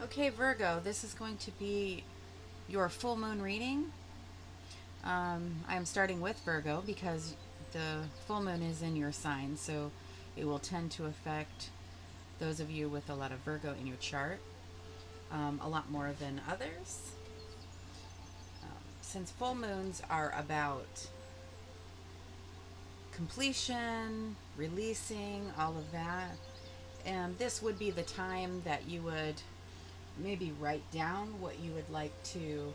Okay, Virgo, this is going to be your full moon reading. I'm starting with Virgo because the full moon is in your sign, so it will tend to affect those of you with a lot of Virgo in your chart, a lot more than others. Since full moons are about completion, releasing, all of that, and this would be the time that you would maybe write down what you would like to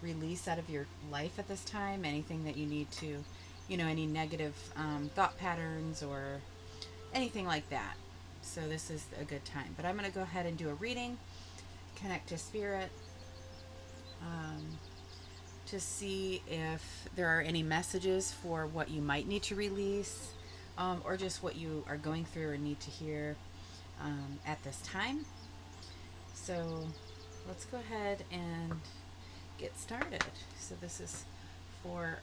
release out of your life at this time, anything that you need to, any negative thought patterns or anything like that. So this is a good time. But I'm going to go ahead and do a reading, connect to spirit, um, to see if there are any messages for what you might need to release, or just what you are going through or need to hear at this time. So let's go ahead and get started. So this is for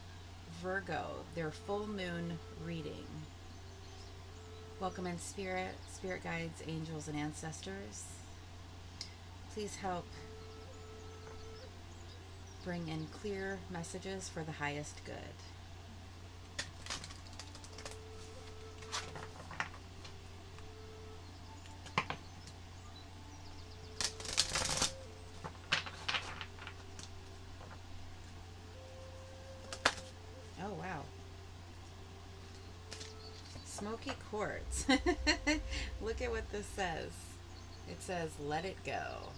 Virgo, their full moon reading. Welcome in spirit, spirit guides, angels, and ancestors. Please help bring in clear messages for the highest good. Oh, wow. Smoky quartz. Look at what this says. It says, let it go.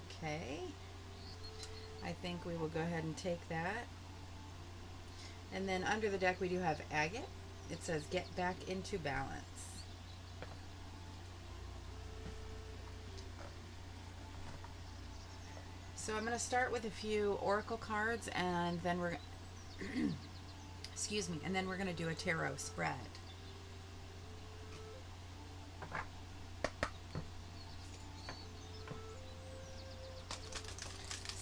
Okay. I think we will go ahead and take that. And then under the deck we do have agate. It says, get back into balance. So I'm going to start with a few oracle cards, and then we're excuse me, and then we're going to do a tarot spread.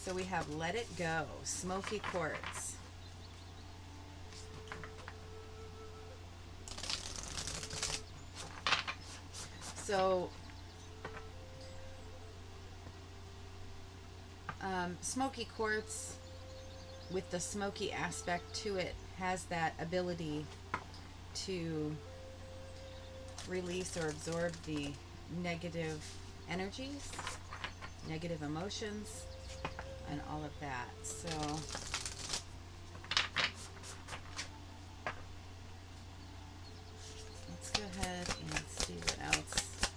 So we have Let It Go, Smoky Quartz. So smoky quartz, with the smoky aspect to it, has that ability to release or absorb the negative energies, negative emotions, and all of that. So let's go ahead and see what else,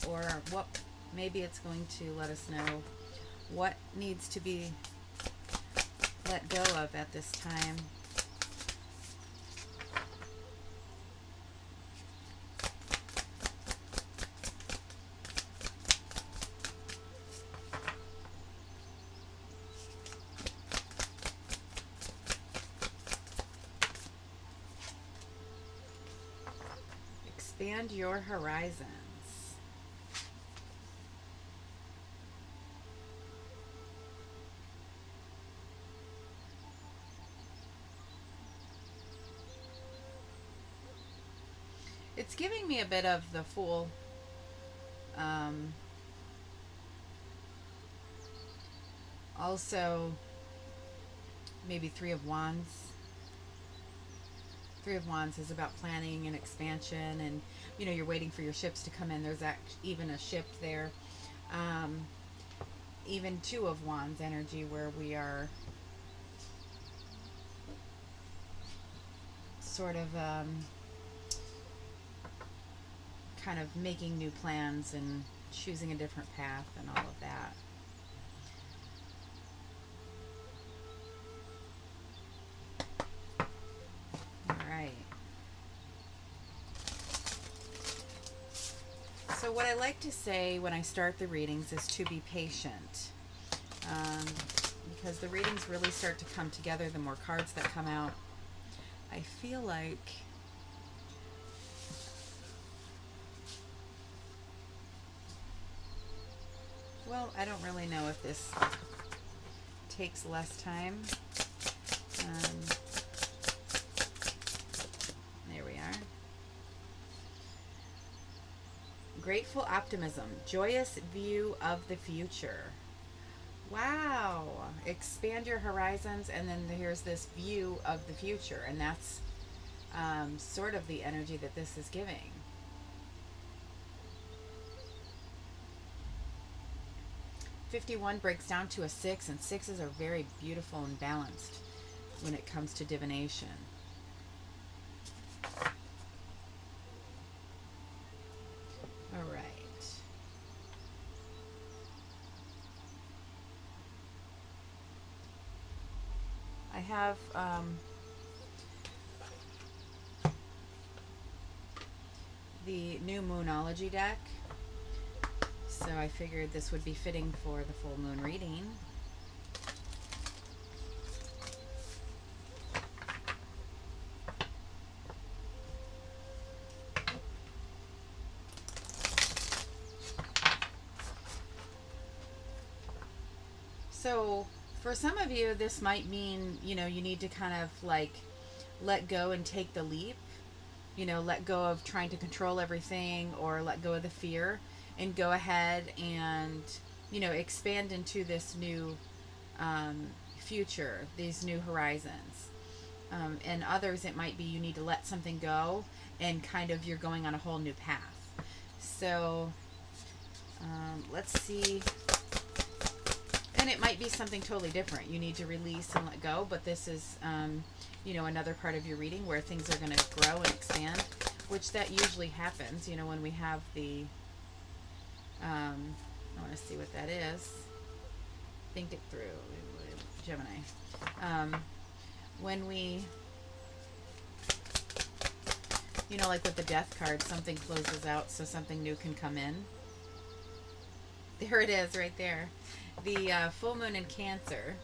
or what maybe it's going to let us know what needs to be let go of at this time. Expand your horizons. It's giving me a bit of the Fool. Also, maybe Three of Wands. Three of Wands is about planning and expansion, and you're waiting for your ships to come in. There's even a ship there. Even Two of Wands energy, where we are sort of kind of making new plans and choosing a different path and all of that. All right. So what I like to say when I start the readings is to be patient, because the readings really start to come together the more cards that come out. I feel like I don't really know if this takes less time. There we are. Grateful optimism, joyous view of the future. Wow. Expand your horizons, and then here's this view of the future, and that's sort of the energy that this is giving. 51 breaks down to a 6, and 6s are very beautiful and balanced when it comes to divination. All right. I have the new Moonology deck, so I figured this would be fitting for the full moon reading. So for some of you, this might mean, you need to kind of like let go and take the leap, let go of trying to control everything or let go of the fear and go ahead and, expand into this new future, these new horizons. And others, it might be you need to let something go and kind of you're going on a whole new path. So let's see. And it might be something totally different. You need to release and let go, but this is, another part of your reading where things are going to grow and expand, which that usually happens, when we have the, I want to see what that is. Think it through, Gemini. When we, like with the death card, something closes out so something new can come in. There it is right there. The full moon in Cancer,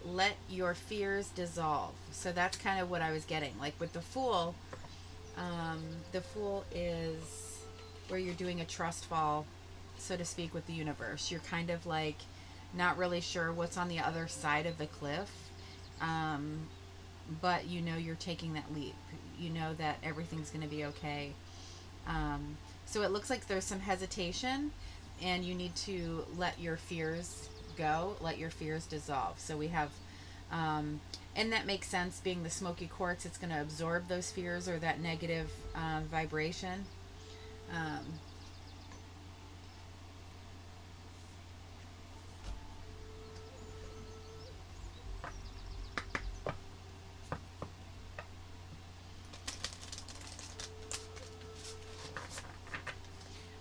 let your fears dissolve. So that's kind of what I was getting. Like with the Fool is where you're doing a trust fall, so to speak, with the universe. You're kind of like not really sure what's on the other side of the cliff, but you're taking that leap. You know that everything's going to be okay. So it looks like there's some hesitation, and you need to let your fears go, let your fears dissolve. So we have, and that makes sense, being the smoky quartz, it's going to absorb those fears or that negative vibration.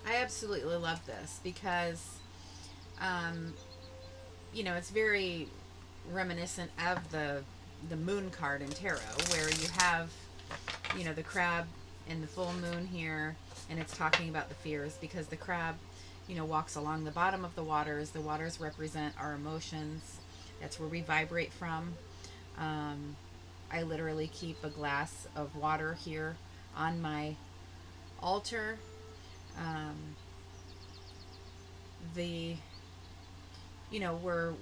I absolutely love this because, it's very reminiscent of the moon card in tarot, where you have, the crab and the full moon here, and it's talking about the fears because the crab, walks along the bottom of the waters. The waters represent our emotions. That's where we vibrate from. I literally keep a glass of water here on my altar. We're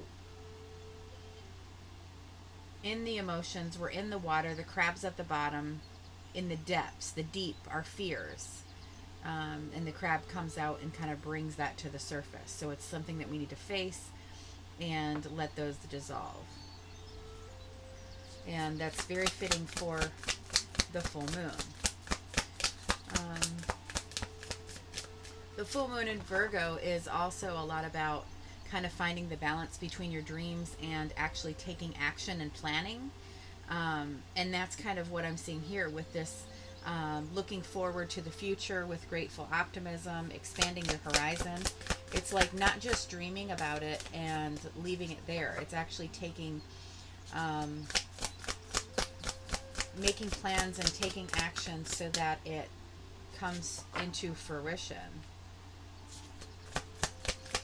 in the emotions, we're in the water, the crab's at the bottom, in the depths, the deep, our fears. And the crab comes out and kind of brings that to the surface. So it's something that we need to face and let those dissolve. And that's very fitting for the full moon. The full moon in Virgo is also a lot about kind of finding the balance between your dreams and actually taking action and planning. And that's kind of what I'm seeing here with this, looking forward to the future with grateful optimism, expanding your horizon. It's like not just dreaming about it and leaving it there. It's actually taking, making plans and taking action so that it comes into fruition.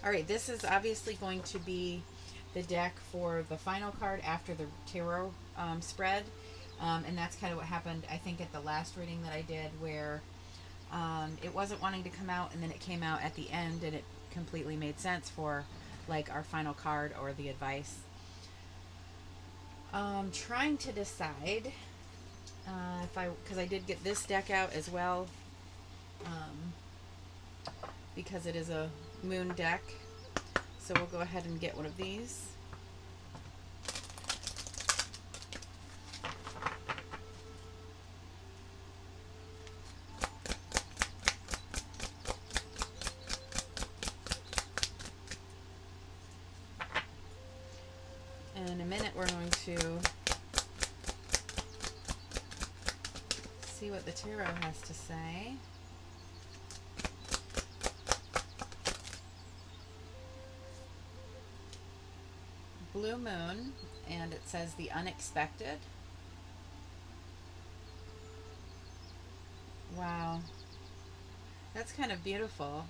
All right, this is obviously going to be the deck for the final card after the tarot spread. And that's kind of what happened, I think, at the last reading that I did, where it wasn't wanting to come out, and then it came out at the end, and it completely made sense for like our final card or the advice. Trying to decide because I did get this deck out as well. because it is a moon deck. So we'll go ahead and get one of these. In a minute, we're going to see what the tarot has to say. Blue moon, and it says the unexpected. Wow, that's kind of beautiful.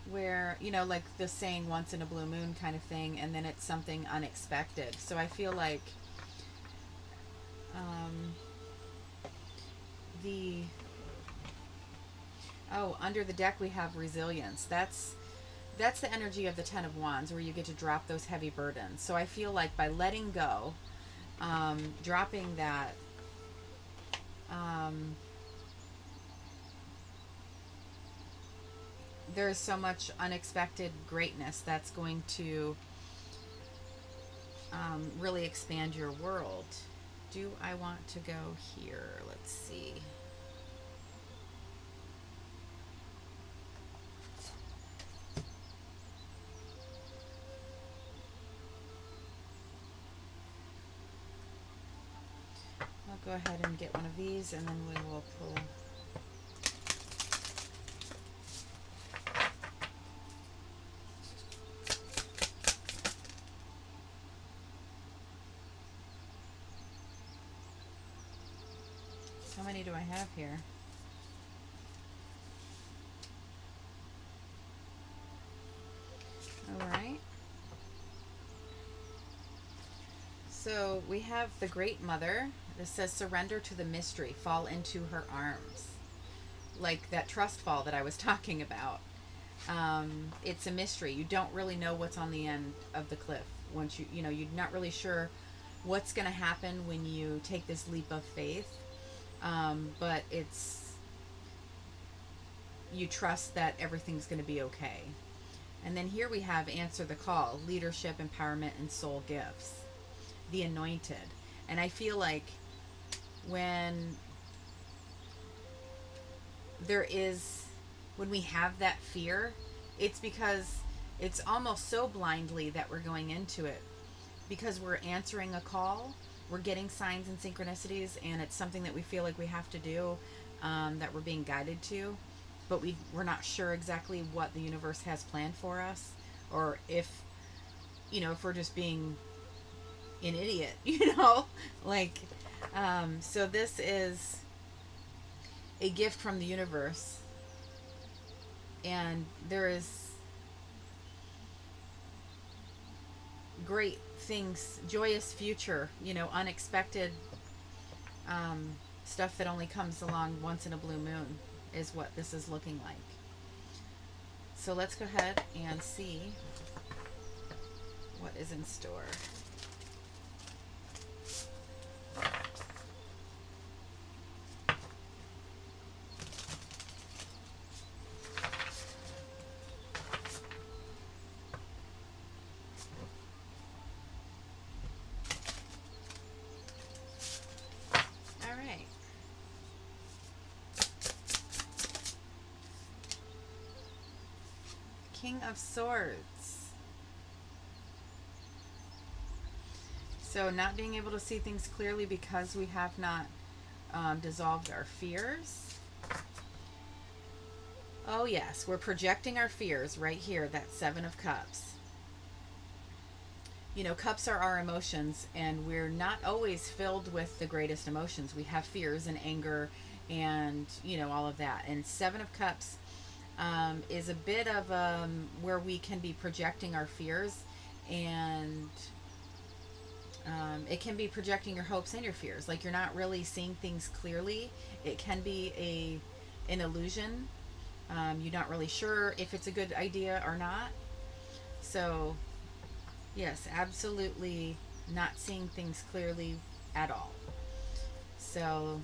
Where, you know, like the saying once in a blue moon kind of thing, and then it's something unexpected. So I feel like the under the deck we have resilience. That's the energy of the Ten of Wands, where you get to drop those heavy burdens. So I feel like by letting go, dropping that, there's so much unexpected greatness that's going to really expand your world. Do I want to go here? Let's see. I'll go ahead and get one of these, and then we will pull. How many do I have here? All right. So we have the Great Mother. This says, surrender to the mystery, fall into her arms. Like that trust fall that I was talking about. It's a mystery. You don't really know what's on the end of the cliff. Once you're not really sure what's going to happen when you take this leap of faith. But you trust that everything's going to be okay. And then here we have answer the call, leadership, empowerment, and soul gifts. The anointed. And I feel like when we have that fear, it's because it's almost so blindly that we're going into it, because we're answering a call, we're getting signs and synchronicities, and it's something that we feel like we have to do, that we're being guided to, but we're not sure exactly what the universe has planned for us, or if we're just being an idiot, so this is a gift from the universe, and there is great things, joyous future, unexpected stuff that only comes along once in a blue moon is what this is looking like. So let's go ahead and see what is in store. King of Swords. So not being able to see things clearly because we have not dissolved our fears. Oh yes, we're projecting our fears right here, that Seven of Cups. Cups are our emotions, and we're not always filled with the greatest emotions. We have fears and anger and, all of that. And Seven of Cups is a bit of where we can be projecting our fears, and it can be projecting your hopes and your fears. Like you're not really seeing things clearly. It can be an illusion. You're not really sure if it's a good idea or not. So yes, absolutely not seeing things clearly at all. So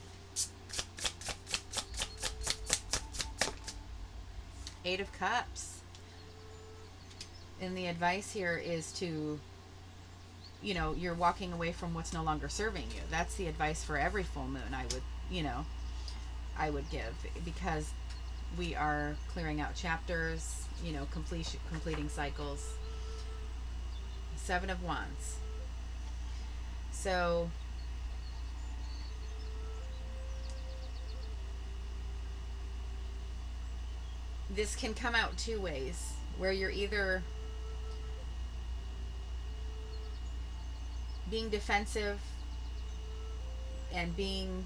Eight of Cups. And the advice here is to, you're walking away from what's no longer serving you. That's the advice for every full moon I would give, because we are clearing out chapters, completing cycles. Seven of Wands. So this can come out two ways, where you're either being defensive and being,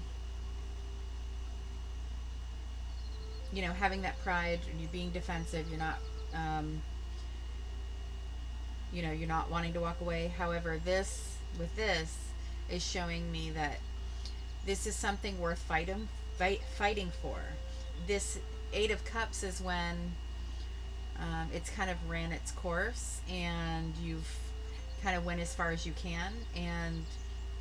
having that pride, and you're being defensive, you're not, you're not wanting to walk away. However, this is showing me that this is something worth fighting for. This Eight of Cups is when it's kind of ran its course, and you've kind of went as far as you can, and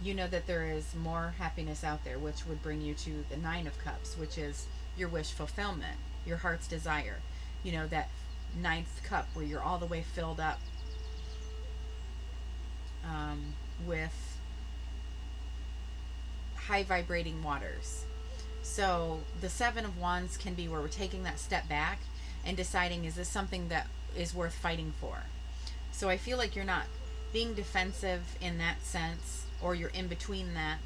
you know that there is more happiness out there, which would bring you to the Nine of Cups, which is your wish fulfillment, your heart's desire. That ninth cup where you're all the way filled up with high vibrating waters. So the Seven of Wands can be where we're taking that step back and deciding, is this something that is worth fighting for? So I feel like you're not being defensive in that sense, or you're in between that.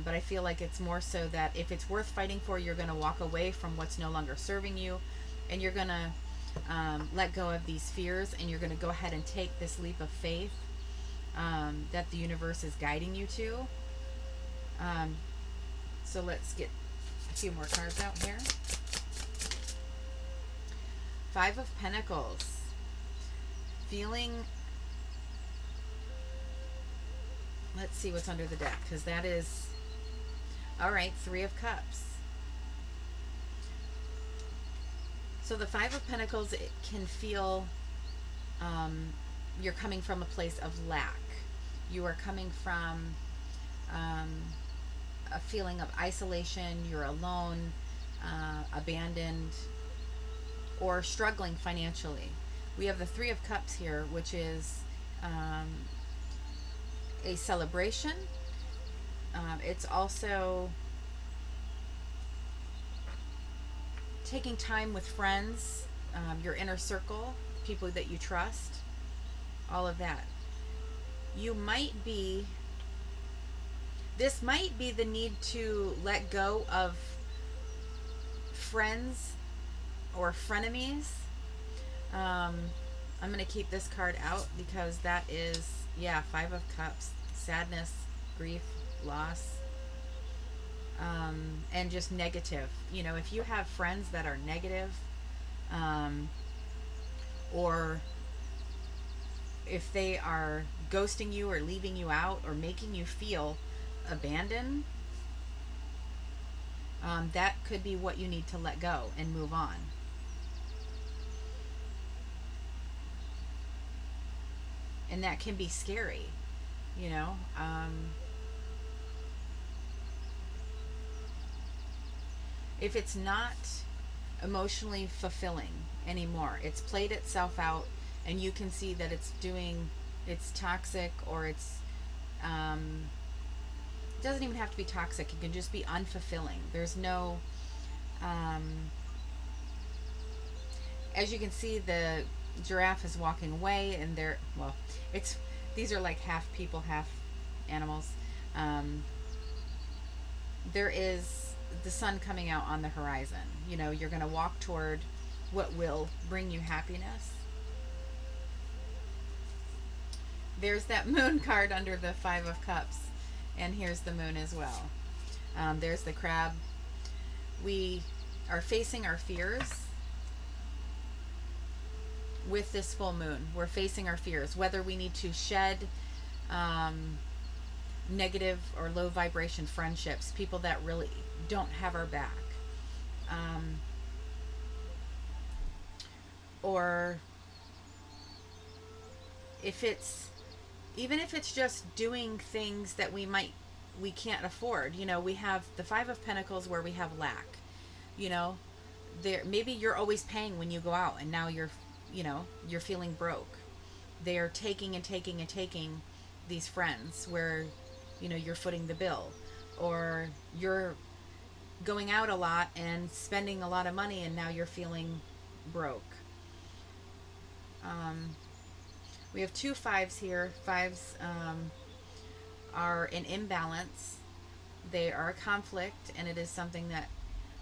But I feel like it's more so that if it's worth fighting for, you're going to walk away from what's no longer serving you, and you're going to let go of these fears, and you're going to go ahead and take this leap of faith that the universe is guiding you to. So let's get a few more cards out here. Five of Pentacles. Feeling, let's see what's under the deck, because that is, all right, Three of Cups. So the Five of Pentacles, it can feel you're coming from a place of lack. You are coming from a feeling of isolation. You're alone, abandoned, or struggling financially. We have the Three of Cups here, which is a celebration. It's also taking time with friends, your inner circle, people that you trust, all of that. This might be the need to let go of friends or frenemies. I'm going to keep this card out because that is, Five of Cups. Sadness, grief, loss, and just negative. If you have friends that are negative, or if they are ghosting you or leaving you out or making you feel abandoned, that could be what you need to let go and move on. And that can be scary, if it's not emotionally fulfilling anymore, it's played itself out, and you can see that it's toxic, or it's it doesn't even have to be toxic. It can just be unfulfilling. There's no as you can see, the giraffe is walking away, and these are like half people, half animals. There is the sun coming out on the horizon. You're going to walk toward what will bring you happiness. There's that moon card under the Five of Cups, and here's the moon as well. There's the crab. We are facing our fears with this full moon. We're facing our fears, whether we need to shed negative or low vibration friendships, people that really don't have our back, or if it's just doing things that we can't afford. We have the Five of Pentacles where we have lack. There, maybe you're always paying when you go out, and now you're, you're feeling broke. They're taking and taking and taking these friends where, you're footing the bill, or you're going out a lot and spending a lot of money, and now you're feeling broke. Um, we have two fives here. Fives are an imbalance. They are a conflict, and it is something that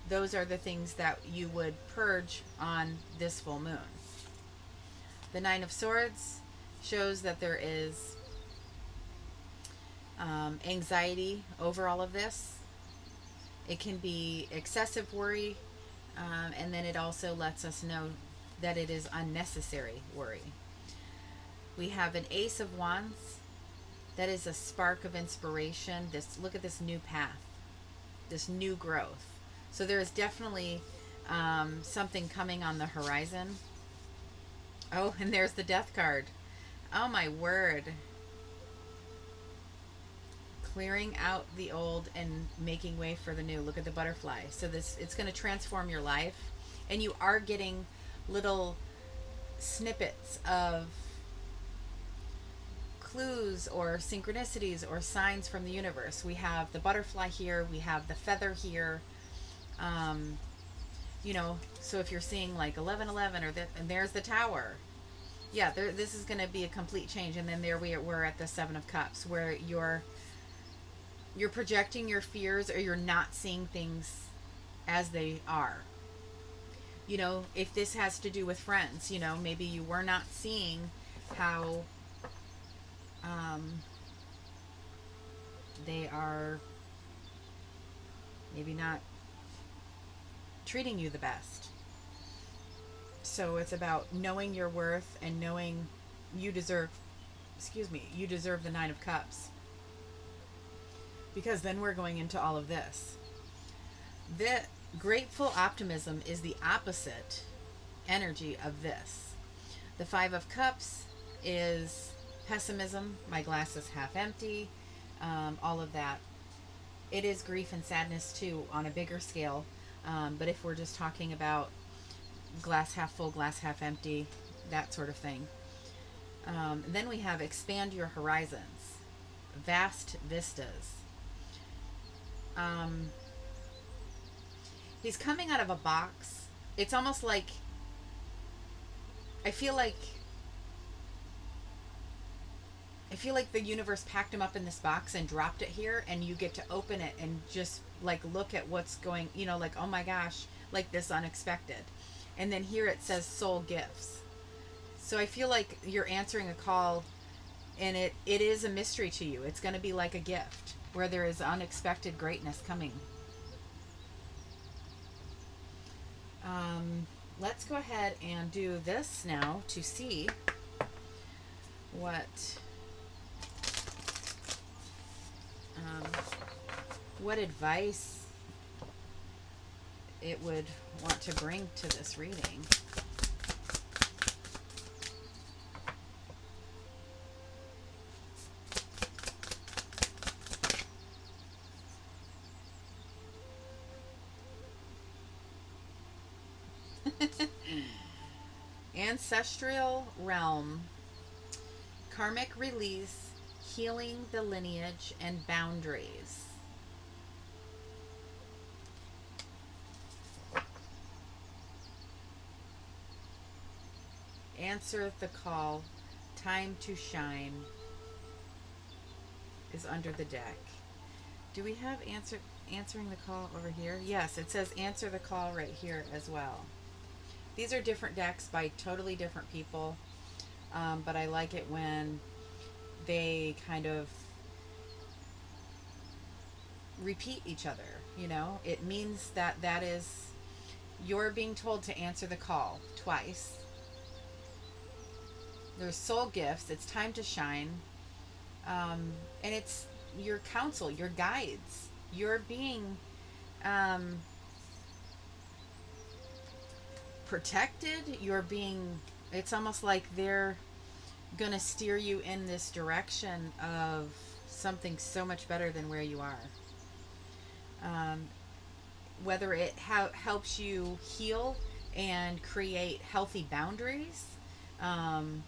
those are the things that you would purge on this full moon. The Nine of Swords shows that there is anxiety over all of this. It can be excessive worry, and then it also lets us know that it is unnecessary worry. We have an Ace of Wands. That is a spark of inspiration. Look at this new path, this new growth. So there is definitely something coming on the horizon. Oh, and there's the Death card. Oh my word. Clearing out the old and making way for the new. Look at the butterfly. So it's going to transform your life, and you are getting little snippets of clues or synchronicities or signs from the universe. We have the butterfly here, we have the feather here. So if you're seeing like 1111 and there's the tower, yeah, this is going to be a complete change. And then there we're at the Seven of Cups, where you're projecting your fears, or you're not seeing things as they are. If this has to do with friends, maybe you were not seeing how they are maybe not treating you the best. So it's about knowing your worth and knowing you deserve the Nine of Cups. Because then we're going into all of this. The grateful optimism is the opposite energy of this. The Five of Cups is pessimism. My glass is half empty. All of that. It is grief and sadness too, on a bigger scale. But if we're just talking about glass half full, glass half empty, that sort of thing. Then we have expand your horizons. Vast vistas. He's coming out of a box. It's almost like, I feel like the universe packed him up in this box and dropped it here, and you get to open it and just like look at what's going, like, oh my gosh, like this unexpected. And then here it says soul gifts. So I feel like you're answering a call, and it is a mystery to you. It's going to be like a gift where there is unexpected greatness coming. Let's go ahead and do this now to see what advice it would want to bring to this reading. Ancestral realm, karmic release, healing the lineage and boundaries. Answer the call, time to shine is under the deck. Do we have answering the call over here? Yes, it says answer the call right here as well. These are different decks by totally different people, but I like it when they kind of repeat each other. It means that is, you're being told to answer the call twice. There's soul gifts. It's time to shine. And it's your counsel, your guides. You're being protected. It's almost like they're going to steer you in this direction of something so much better than where you are. whether it helps you heal and create healthy boundaries, um,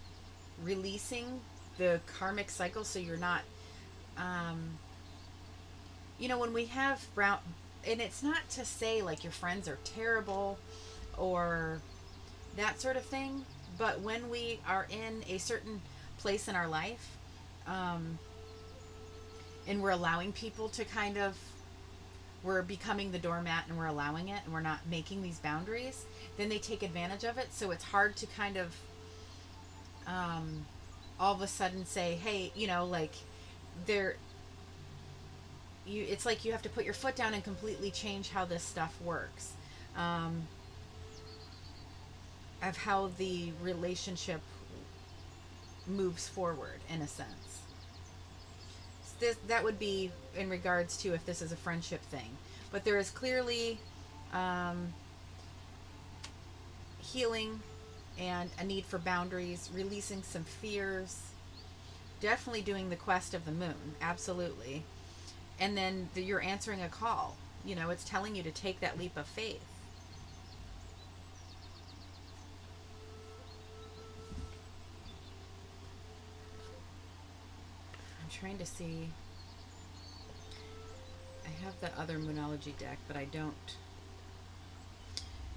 releasing the karmic cycle so you're not, um, when we have brown, and it's not to say like your friends are terrible or that sort of thing, but when we are in a certain place in our life, um, and we're allowing people to kind of, we're becoming the doormat and we're allowing it and we're not making these boundaries, then they take advantage of it. So it's hard to kind of, um, all of a sudden say, hey, like they're, it's like you have to put your foot down and completely change how this stuff works, um, of how the relationship moves forward in a sense. That would be in regards to if this is a friendship thing, but there is clearly, um, healing and a need for boundaries, releasing some fears, definitely doing the quest of the moon, absolutely. And then you're answering a call. It's telling you to take that leap of faith. I'm trying to see. I have the other Moonology deck, but I don't.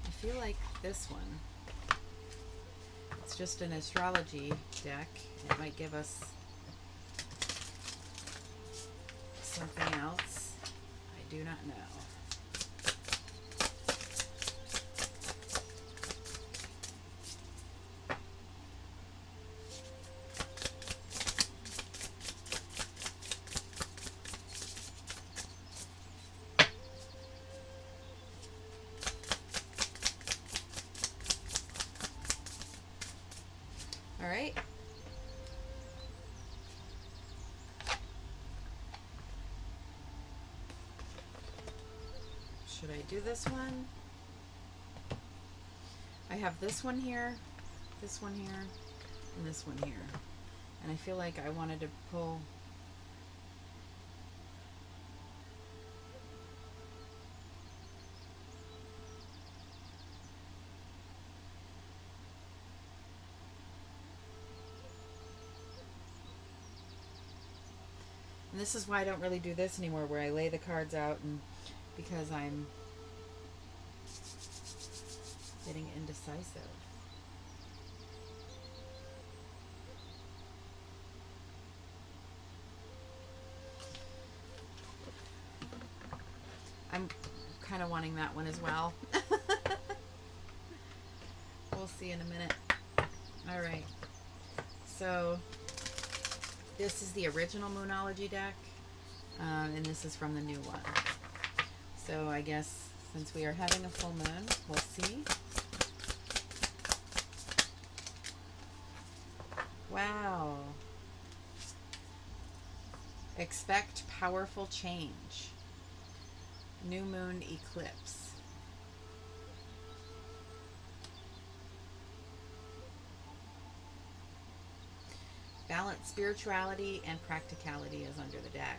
I feel like this one. It's just an astrology deck. It might give us something else. I do not know. All right. Should I do this one? I have this one here, and this one here. And I feel like I wanted to pull. And this is why I don't really do this anymore, where I lay the cards out, and because I'm getting indecisive. I'm kind of wanting that one as well. We'll see in a minute. All right. So this is the original Moonology deck, and this is from the new one. So I guess since we are having a full moon, we'll see. Wow. Expect powerful change. New moon eclipse. Balance spirituality and practicality is under the deck.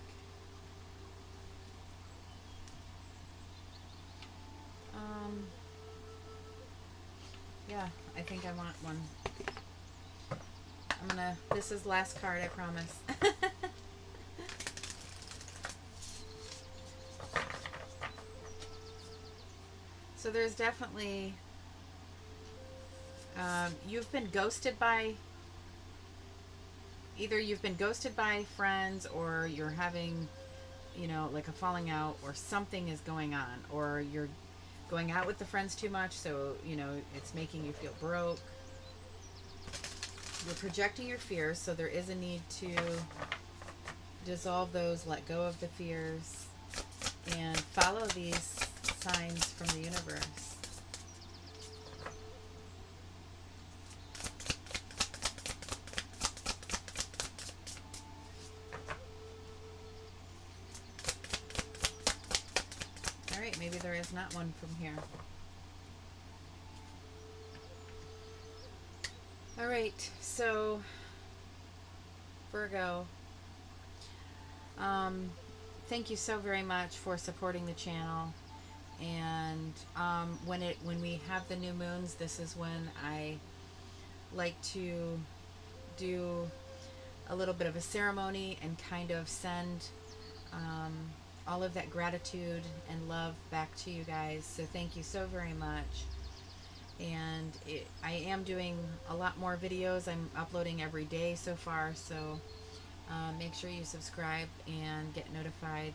Yeah, I think I want one. This is last card, I promise. So there's definitely, you've been ghosted by, either you've been ghosted by friends, or you're having, like a falling out, or something is going on, or you're going out with the friends too much, so, it's making you feel broke. You're projecting your fears, so there is a need to dissolve those, let go of the fears, and follow these signs from the universe. All right, maybe there is not one from here. All right, so Virgo, thank you so very much for supporting the channel. And when we have the new moons, this is when I like to do a little bit of a ceremony and kind of send um, all of that gratitude and love back to you guys. So thank you so very much. And I am doing a lot more videos. I'm uploading every day so far, so make sure you subscribe and get notified.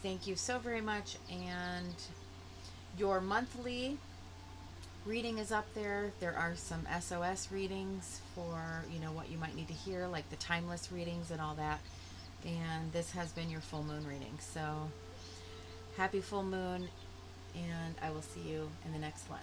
Thank you so very much. And your monthly reading is up there. There are some SOS readings for, what you might need to hear, like the timeless readings and all that. And this has been your full moon reading. So happy full moon, and I will see you in the next one.